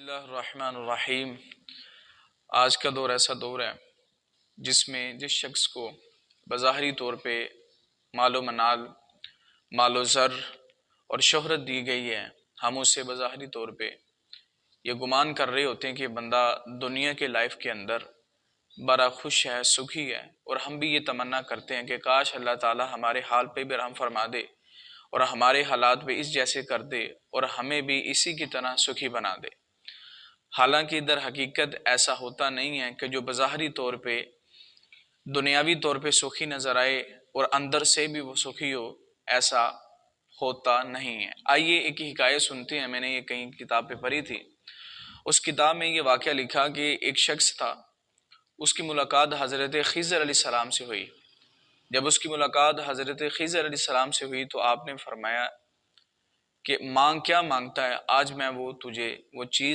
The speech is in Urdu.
اللہ الرحمن الرحیم۔ آج کا دور ایسا دور ہے جس میں جس شخص کو بظاہری طور پہ مال و منال، مال و زر اور شہرت دی گئی ہے، ہم اسے بظاہری طور پہ یہ گمان کر رہے ہوتے ہیں کہ بندہ دنیا کے لائف کے اندر بڑا خوش ہے، سکھی ہے، اور ہم بھی یہ تمنا کرتے ہیں کہ کاش اللہ تعالی ہمارے حال پہ بھی رحم فرما دے اور ہمارے حالات بھی اس جیسے کر دے اور ہمیں بھی اسی کی طرح سکھی بنا دے۔ حالانکہ در حقیقت ایسا ہوتا نہیں ہے کہ جو بظاہری طور پہ دنیاوی طور پہ سکھی نظر آئے اور اندر سے بھی وہ سکھی ہو، ایسا ہوتا نہیں ہے۔ آئیے ایک حکایت سنتے ہیں، میں نے یہ کہیں کتاب پہ پڑھی تھی۔ اس کتاب میں یہ واقعہ لکھا کہ ایک شخص تھا، اس کی ملاقات حضرت خضر علیہ السلام سے ہوئی۔ جب اس کی ملاقات حضرت خضر علیہ السلام سے ہوئی تو آپ نے فرمایا کہ مانگ کیا مانگتا ہے، آج میں وہ تجھے وہ چیز